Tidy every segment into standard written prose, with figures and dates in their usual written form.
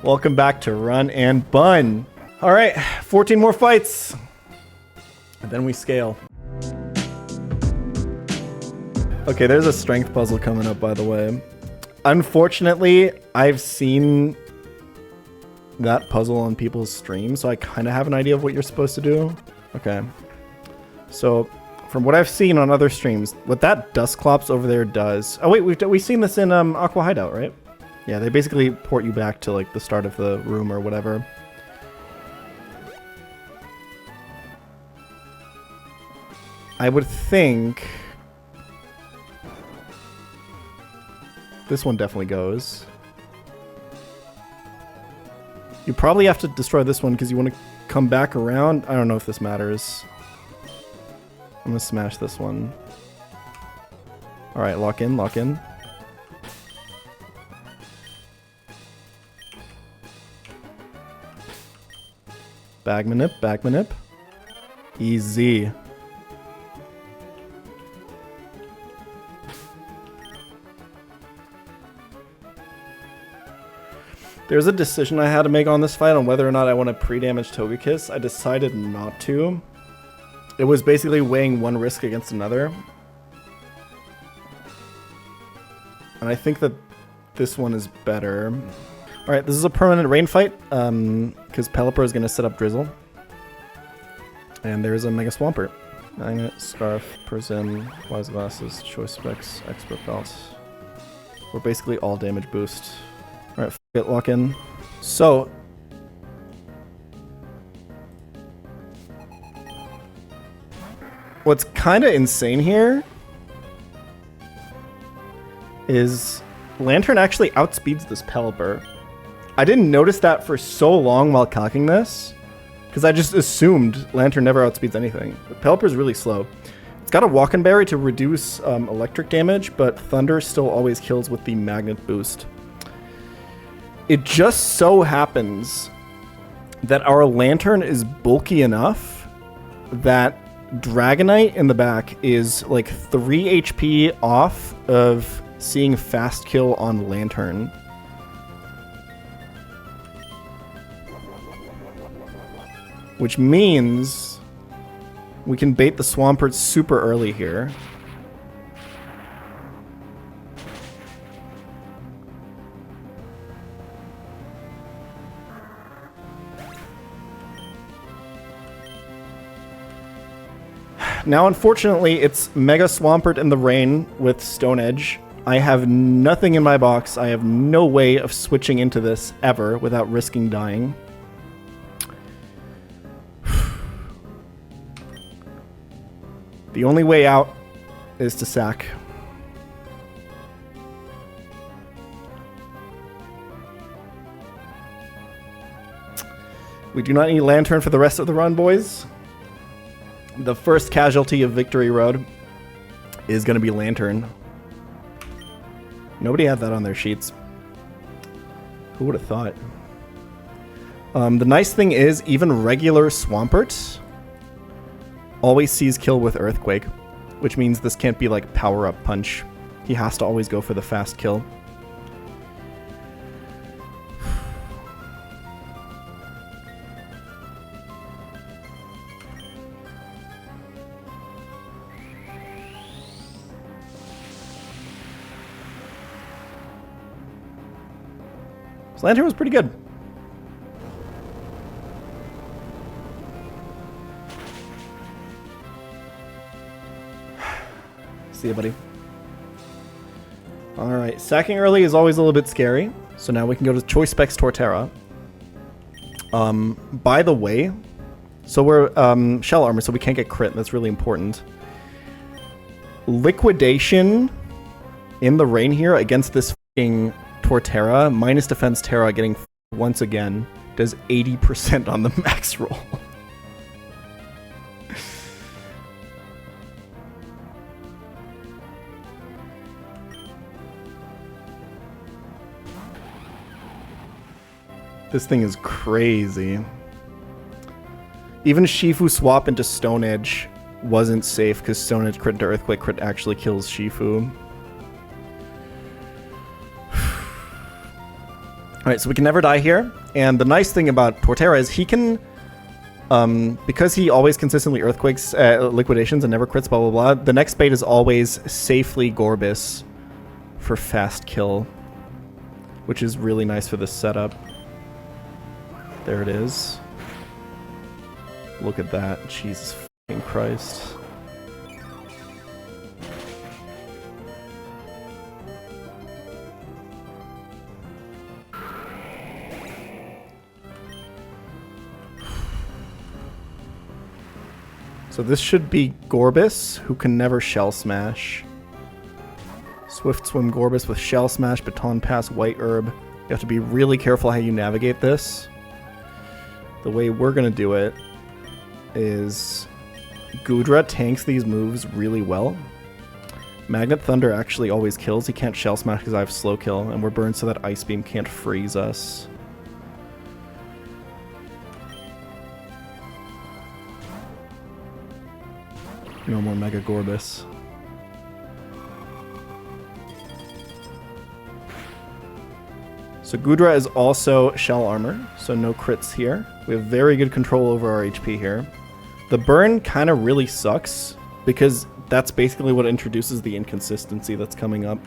Welcome back to Run and Bun. All right, 14 more fights, and then we scale. Okay, there's a strength puzzle coming up, by the way. Unfortunately, I've seen that puzzle on people's streams, so I kind of have an idea of what you're supposed to do. Okay. So, from what I've seen on other streams, what that Dusclops over there does... Oh wait, we've seen this in Aqua Hideout, right? Yeah, they basically port you back to like the start of the room or whatever. I would think... this one definitely goes. You probably have to destroy this one because you want to come back around. I don't know if this matters. I'm gonna smash this one. Alright, lock in, lock in. Bag manip, bag manip. Easy. There's a decision I had to make on this fight on whether or not I want to pre-damage Togekiss. I decided not to. It was basically weighing one risk against another. And I think that this one is better. Alright, this is a permanent rain fight, because Pelipper is going to set up Drizzle. And there's a Mega Swampert. Magnet, Scarf, Persim, Wise Glasses, Choice Specs, Expert Belt. We're basically all damage boost. Alright, f it, lock in. So... what's kind of insane here is Lantern actually outspeeds this Pelipper. I didn't notice that for so long while calcing this, because I just assumed Lantern never outspeeds anything. But Pelipper's really slow. It's got a Walkin' Berry to reduce electric damage, but Thunder still always kills with the Magnet boost. It just so happens that our Lantern is bulky enough that Dragonite in the back is like 3 HP off of seeing fast kill on Lantern. Which means we can bait the Swampert super early here. Now, unfortunately, it's Mega Swampert in the rain with Stone Edge. I have nothing in my box. I have no way of switching into this ever without risking dying. The only way out is to sack. We do not need Lantern for the rest of the run, boys. The first casualty of Victory Road is going to be Lantern. Nobody had that on their sheets. Who would have thought? The nice thing is, even regular Swampert always sees kill with Earthquake, which means this can't be like power-up punch. He has to always go for the fast kill. So Lantern was pretty good. See ya, buddy. Alright, sacking early is always a little bit scary. So now we can go to Choice Specs Torterra. By the way, so we're Shell Armor, so we can't get crit. That's really important. Liquidation in the rain here against this f***ing Torterra, minus Defense Terra getting once again, does 80% on the max roll. This thing is crazy. Even Shifu swap into Stone Edge wasn't safe because Stone Edge crit into Earthquake crit actually kills Shifu. Alright, so we can never die here. And the nice thing about Torterra is he can, because he always consistently Earthquakes, Liquidations, and never crits, blah, blah, blah, the next bait is always safely Gorbis for fast kill, which is really nice for this setup. There it is. Look at that. Jesus fucking Christ. So this should be Gorbis, who can never Shell Smash. Swift Swim Gorbis with Shell Smash, Baton Pass, White Herb. You have to be really careful how you navigate this. The way we're going to do it is Goodra tanks these moves really well. Magnet Thunder actually always kills. He can't Shell Smash because I have Slow Kill, and we're burned so that Ice Beam can't freeze us. No more Mega Gorbis. So Goodra is also Shell Armor, so no crits here. We have very good control over our HP here. The burn kind of really sucks, because that's basically what introduces the inconsistency that's coming up.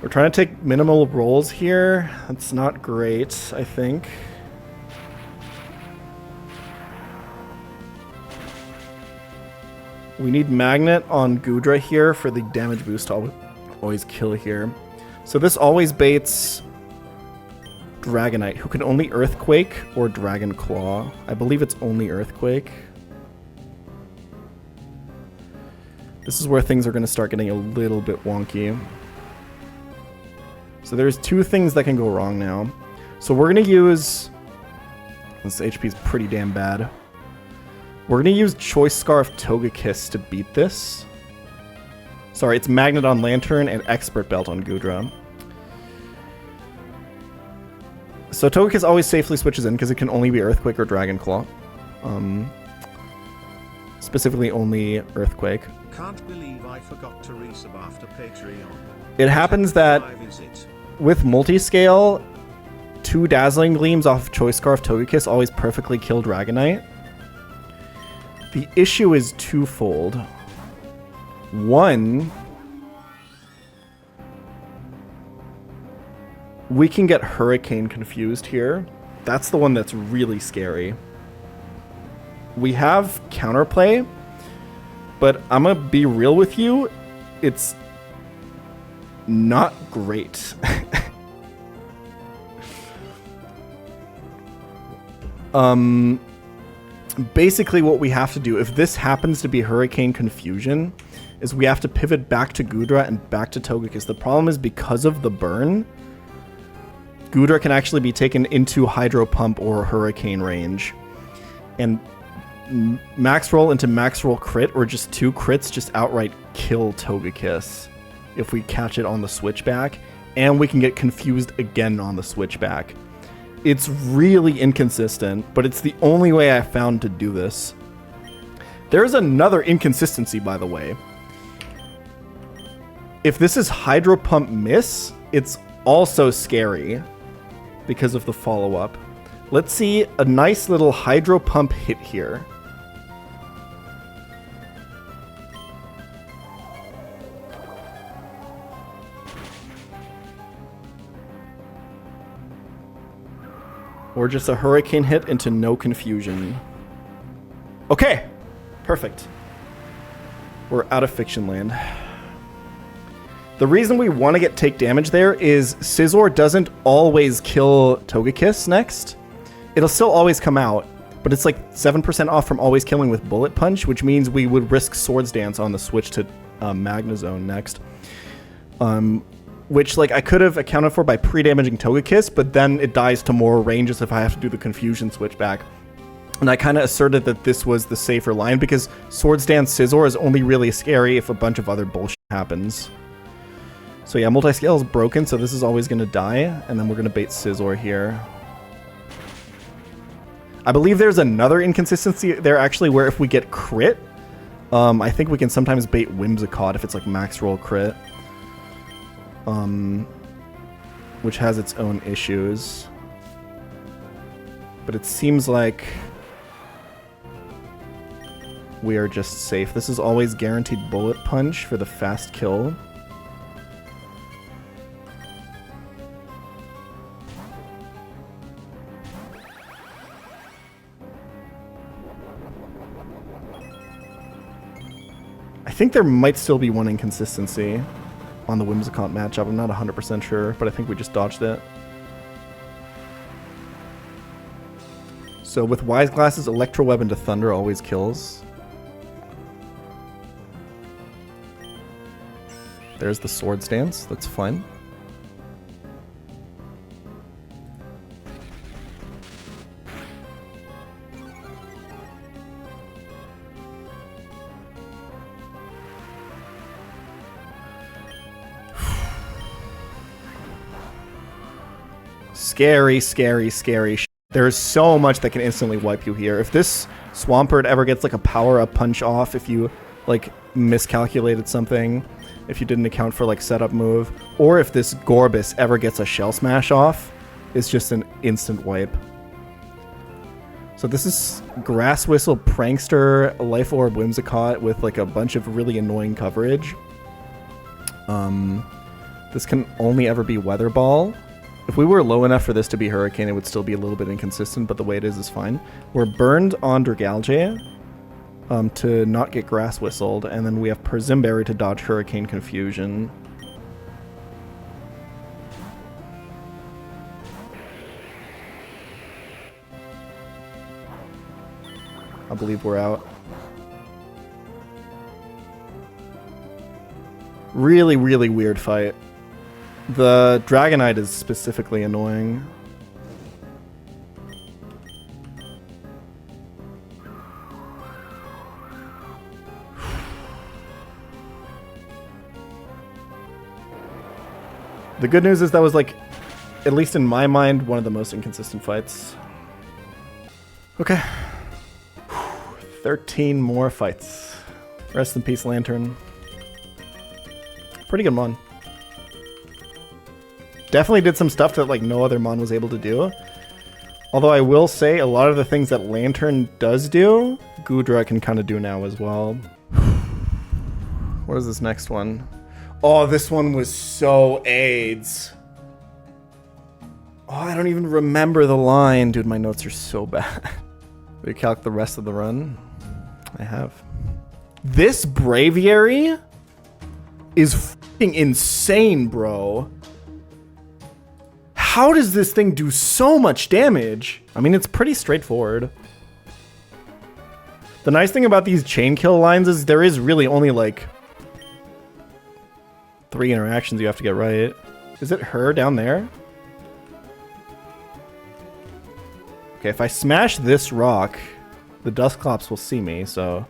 We're trying to take minimal rolls here. That's not great, I think. We need Magnet on Goodra here for the damage boost to always kill here. So this always baits Dragonite, who can only Earthquake or Dragon Claw. I believe it's only Earthquake. This is where things are going to start getting a little bit wonky. So there's two things that can go wrong now. So we're going to use... This HP is pretty damn bad. We're going to use Choice Scarf Togekiss to beat this. Sorry, it's Magnet on Lantern and Expert Belt on Goodra. So Togekiss always safely switches in because it can only be Earthquake or Dragon Claw. Specifically only Earthquake. Can't believe I forgot to resub after Patreon. It happens that with multiscale, 2 Dazzling Gleams off Choice Scarf Togekiss always perfectly kill Dragonite. The issue is twofold. One, we can get Hurricane confused here. That's the one that's really scary. We have counterplay, but I'm gonna be real with you, it's not great. Basically what we have to do, if this happens to be Hurricane Confusion, is we have to pivot back to Goodra and back to Togekiss. The problem is because of the burn, Goodra can actually be taken into Hydro Pump or Hurricane range. And Max Roll into Max Roll crit, or just 2 crits, just outright kill Togekiss if we catch it on the switchback. And we can get confused again on the switchback. It's really inconsistent, but it's the only way I found to do this. There's another inconsistency, by the way. If this is Hydro Pump miss, it's also scary because of the follow-up. Let's see a nice little Hydro Pump hit here. Or just a Hurricane hit into no confusion. Okay, perfect. We're out of Fiction Land. The reason we want to get take damage there is Scizor doesn't always kill Togekiss next. It'll still always come out, but it's like 7% off from always killing with Bullet Punch, which means we would risk Swords Dance on the switch to Magnezone next. Which, like, I could have accounted for by pre-damaging Togekiss, but then it dies to more ranges if I have to do the Confusion switch back. And I kind of asserted that this was the safer line, because Swords Dance Scizor is only really scary if a bunch of other bullshit happens. So yeah, Multiscale is broken, so this is always going to die, and then we're going to bait Scizor here. I believe there's another inconsistency there, actually, where if we get crit, I think we can sometimes bait Whimsicott if it's like max roll crit. which has its own issues. But it seems like we are just safe. This is always guaranteed bullet punch for the fast kill. I think there might still be one inconsistency on the Whimsicott matchup. I'm not 100% sure, but I think we just dodged it. So with Wise Glasses, Electro Web into Thunder always kills. There's the Sword Stance. That's fine. Scary, scary, scary. There's so much that can instantly wipe you here. If this Swampert ever gets like a power-up punch off, if you like miscalculated something, if you didn't account for like setup move, or if this Gorbis ever gets a Shell Smash off, it's just an instant wipe. So this is Grass Whistle, Prankster, Life Orb, Whimsicott with like a bunch of really annoying coverage. This can only ever be Weather Ball. If we were low enough for this to be Hurricane, it would still be a little bit inconsistent, but the way it is fine. We're burned on Dragalge to not get Grass Whistled, and then we have Perzimberry to dodge Hurricane Confusion. I believe we're out. Really, really weird fight. The Dragonite is specifically annoying. The good news is that was like, at least in my mind, one of the most inconsistent fights. Okay. 13 more fights. Rest in peace, Lantern. Pretty good mon. Definitely did some stuff that like no other mon was able to do. Although I will say a lot of the things that Lantern does do, Goodra can kind of do now as well. What is this next one? Oh, this one was so AIDS. Oh, I don't even remember the line. Dude, my notes are so bad. We calc the rest of the run. I have. This Braviary is f***ing insane, bro. How does this thing do so much damage? I mean, it's pretty straightforward. The nice thing about these chain kill lines is there is really only like 3 interactions you have to get right. Is it her down there? Okay, if I smash this rock, the Dusclops will see me, so...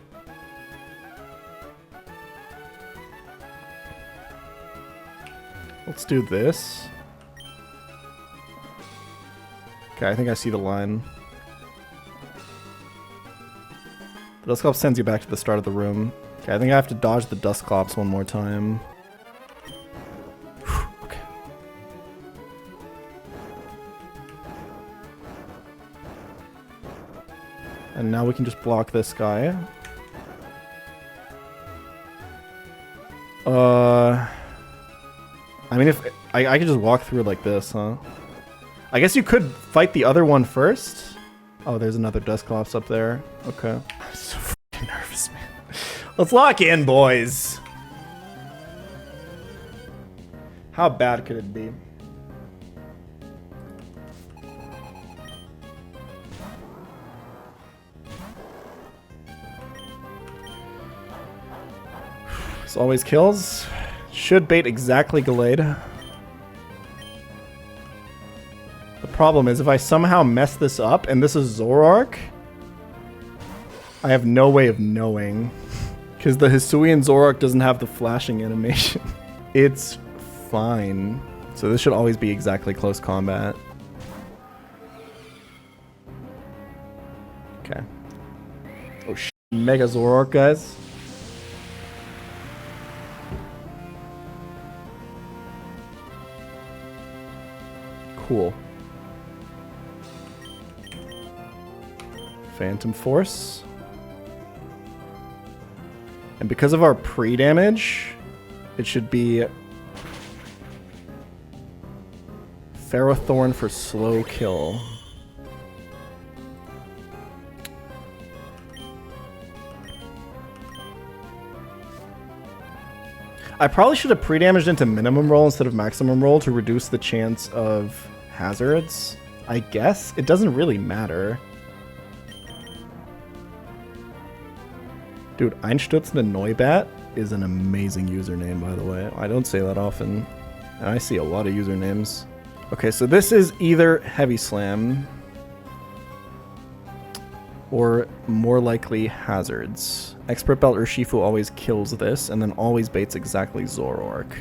Let's do this. Okay, I think I see the line. The Dusclops sends you back to the start of the room. Okay, I think I have to dodge the Dusclops one more time. Okay. And now we can just block this guy. I mean, if I can just walk through like this, huh? I guess you could fight the other one first. Oh, there's another Dusclops up there. Okay. I'm so fucking nervous, man. Let's lock in, boys. How bad could it be? This always kills. Should bait exactly Gallade. The problem is if I somehow mess this up and this is Zoroark, I have no way of knowing. Because the Hisuian Zoroark doesn't have the flashing animation. It's fine. So this should always be exactly close combat. Okay. Oh sh**. Mega Zoroark, guys. Cool. Phantom Force. And because of our pre-damage, it should be Ferrothorn for slow kill. I probably should have pre-damaged into minimum roll instead of maximum roll to reduce the chance of hazards. I guess it doesn't really matter. Dude, Einstürzende Neubat is an amazing username, by the way. I don't say that often, and I see a lot of usernames. Okay, so this is either Heavy Slam or more likely Hazards. Expert Belt Urshifu always kills this, and then always baits exactly Zoroark.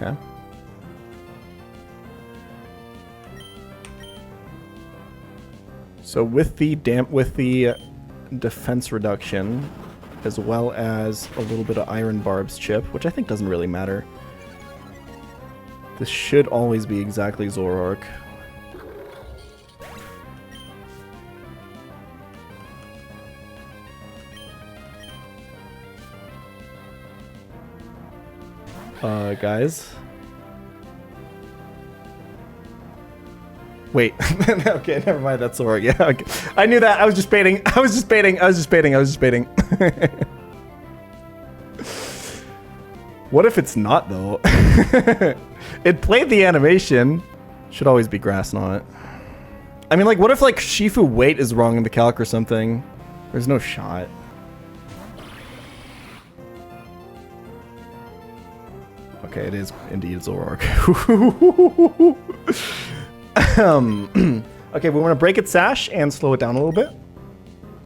Okay. So with the defense reduction, as well as a little bit of Iron Barbs chip, which I think doesn't really matter, this should always be exactly Zoroark. Guys. Wait. Okay, never mind. That's Zoroark. Yeah, okay. I knew that. I was just baiting. I was just baiting. What if it's not, though? It played the animation. Should always be Grass Knot. I mean, like, what if, like, Shifu weight is wrong in the calc or something? There's no shot. Okay, it is indeed Zoroark. Okay, we want to break its sash and slow it down a little bit.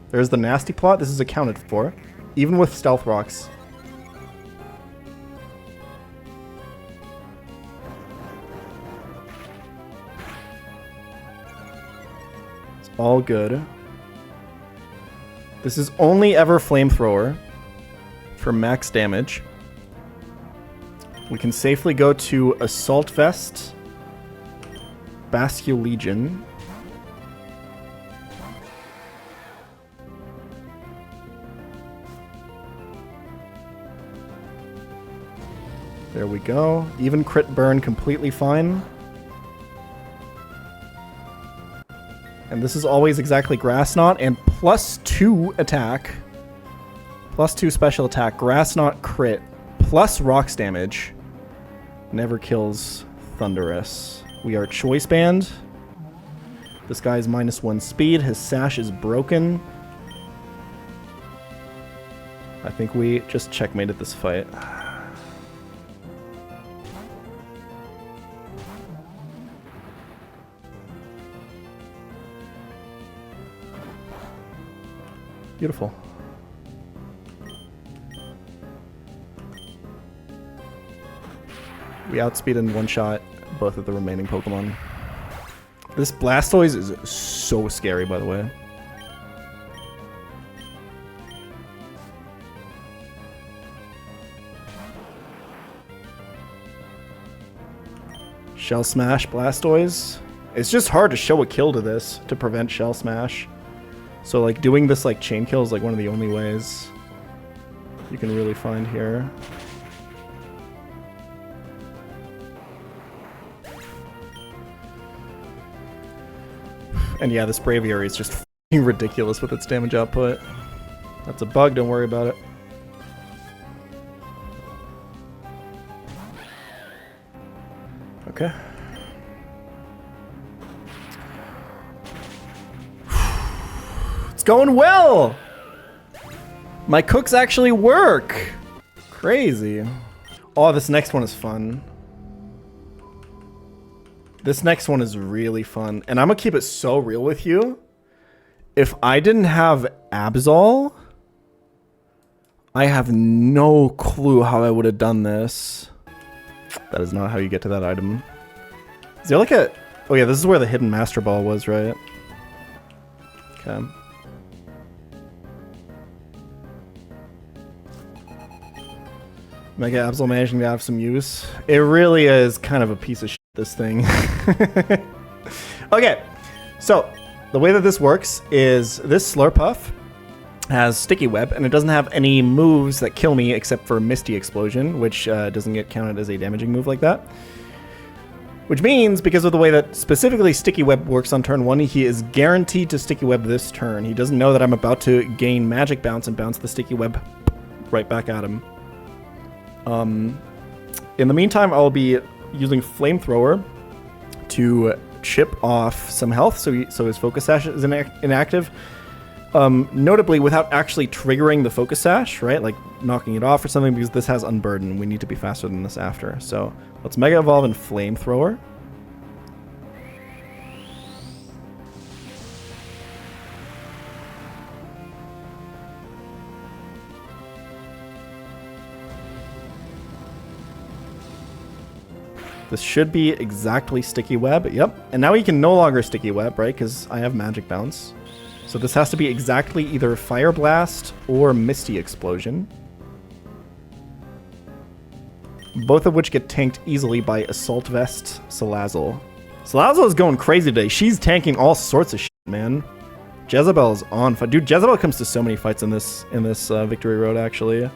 There's the nasty plot. This is accounted for, even with stealth rocks. It's all good. This is only ever flamethrower for max damage. We can safely go to Assault Vest, Bascule Legion. There we go. Even crit burn, completely fine. And this is always exactly Grass Knot and +2 attack. +2 special attack, Grass Knot crit, plus rocks damage. Never kills Thunderous. We are Choice Band. This guy is -1 speed. His sash is broken. I think we just checkmated this fight. Beautiful. We outspeed and one-shot both of the remaining Pokemon. This Blastoise is so scary, by the way. Shell Smash Blastoise. It's just hard to show a kill to this to prevent Shell Smash. So like doing this like chain kill is like one of the only ways you can really find here. And yeah, this Braviary is just f***ing ridiculous with its damage output. That's a bug, don't worry about it. Okay. It's going well! My cooks actually work! Crazy. Oh, this next one is fun. This next one is really fun, and I'm gonna keep it so real with you. If I didn't have Absol, I have no clue how I would have done this. That is not how you get to that item. Is there like a... Oh yeah, this is where the hidden Master Ball was, right? Okay. Mega Absol managing to have some use. It really is kind of a piece of shit, this thing. Okay, so the way that this works is this Slurpuff has Sticky Web, and it doesn't have any moves that kill me except for Misty Explosion, which doesn't get counted as a damaging move like that. Which means, because of the way that specifically Sticky Web works on turn 1, he is guaranteed to Sticky Web this turn. He doesn't know that I'm about to gain Magic Bounce and bounce the Sticky Web right back at him. In the meantime, I'll be using Flamethrower to chip off some health, so his Focus Sash is inactive. Notably, without actually triggering the Focus Sash, right? Like knocking it off or something, because this has Unburden. We need to be faster than this after. So let's Mega Evolve in Flamethrower. This should be exactly Sticky Web. Yep. And now he can no longer Sticky Web, right? Because I have Magic Bounce. So this has to be exactly either Fire Blast or Misty Explosion. Both of which get tanked easily by Assault Vest Salazzle. Salazzle is going crazy today. She's tanking all sorts of shit, man. Jezebel is on fire. Dude, Jezebel comes to so many fights in this Victory Road, actually.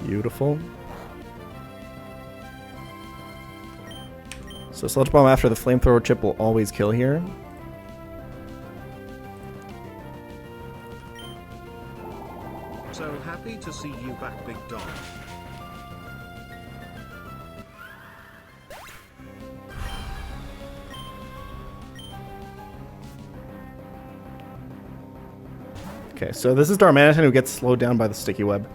Beautiful. So Sludge Bomb after the Flamethrower chip will always kill here. So happy to see you back, big dog. Okay, so this is Darmanitan who gets slowed down by the Sticky Web.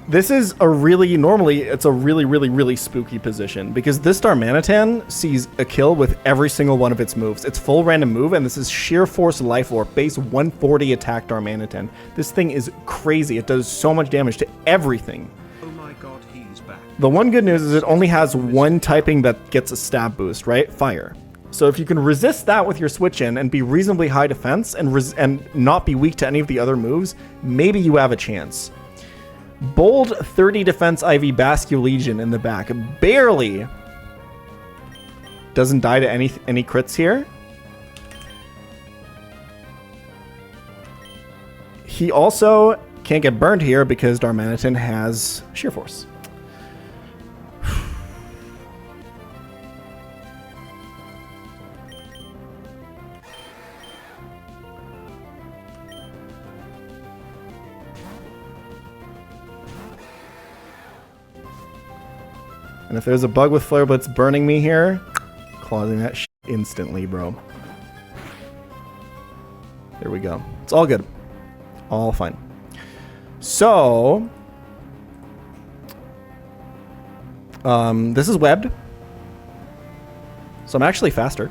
This is a normally it's a really spooky position because this Darmanitan sees a kill with every single one of its moves. It's full random move, and this is Sheer Force Life Orb, base 140 attack Darmanitan. This thing is crazy. It does so much damage to everything. Oh my god, he's back. The one good news is it only has one typing that gets a stab boost, right? Fire. So if you can resist that with your switch in and be reasonably high defense and not be weak to any of the other moves, maybe you have a chance. Bold 30 defense IV Bascule Legion in the back. Barely doesn't die to any crits here. He also can't get burned here because Darmanitan has Sheer Force. And if there's a bug with Flare Blitz burning me here, clawing that shit instantly, bro. There we go. It's all good. All fine. So, this is webbed. So I'm actually faster.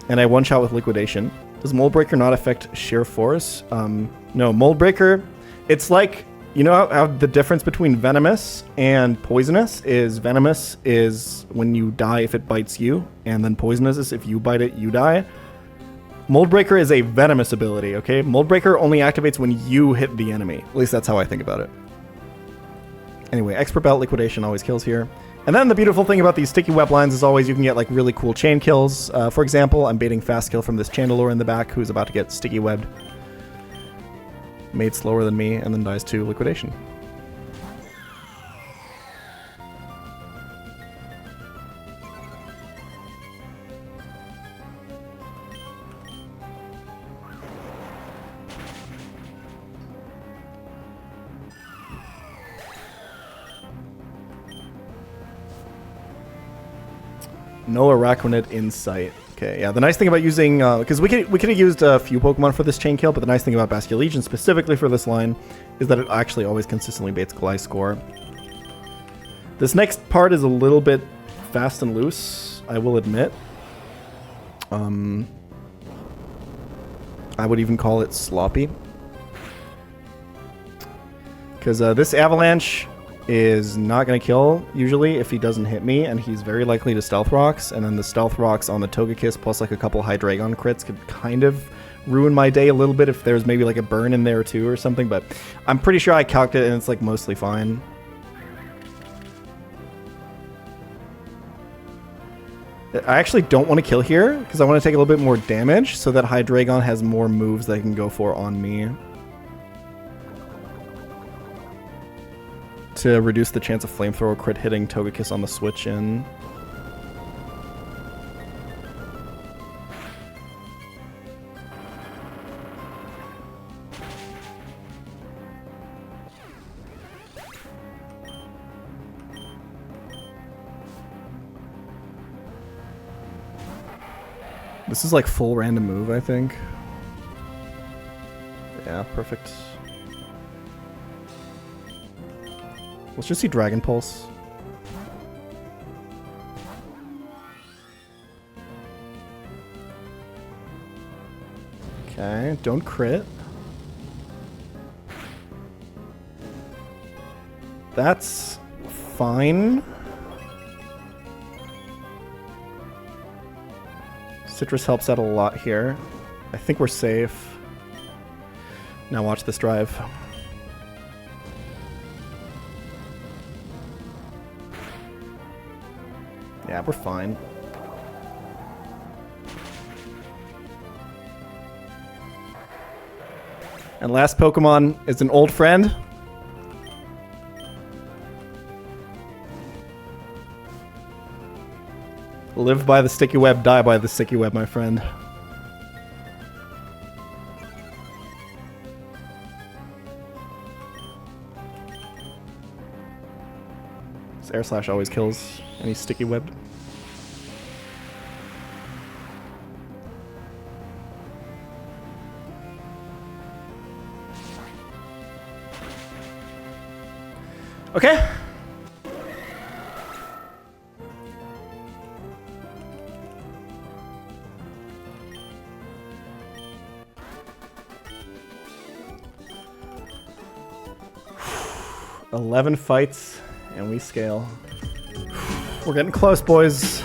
And I one-shot with Liquidation. Does Mold Breaker not affect Sheer Force? No, Mold Breaker, it's like... You know how the difference between venomous and poisonous is venomous is when you die if it bites you, and then poisonous is if you bite it, you die. Mold Breaker is a venomous ability, okay? Mold Breaker only activates when you hit the enemy. At least that's how I think about it. Anyway, Expert Belt Liquidation always kills here. And then the beautiful thing about these Sticky Web lines is always you can get like really cool chain kills. For example, I'm baiting Fast Kill from this Chandelure in the back who's about to get Sticky Webbed. Made slower than me, and then dies to Liquidation. No Araquanid in sight. Okay, yeah, the nice thing about using, because we could have used a few Pokemon for this chain kill, but the nice thing about Bascule Legion specifically for this line is that it actually always consistently baits Gliscor. This next part is a little bit fast and loose, I will admit. I I would even call it sloppy. Because this avalanche is not going to kill, usually, if he doesn't hit me, and he's very likely to Stealth Rocks, and then the Stealth Rocks on the Togekiss plus like a couple Hydreigon crits could kind of ruin my day a little bit if there's maybe like a burn in there too or something, but I'm pretty sure I calced it and it's like mostly fine. I actually don't want to kill here, because I want to take a little bit more damage so that Hydreigon has more moves that I can go for on me. To reduce the chance of Flamethrower crit hitting Togekiss on the switch in. This is like full random move, I think. Yeah, perfect. Let's just see Dragon Pulse. Okay, don't crit. That's fine. Citrus helps out a lot here. I think we're safe. Now watch this drive. Yeah, we're fine. And last Pokemon is an old friend. Live by the sticky web, die by the sticky web, my friend. This Air Slash always kills any sticky webbed. Okay. $11 fights and we scale. We're getting close, boys.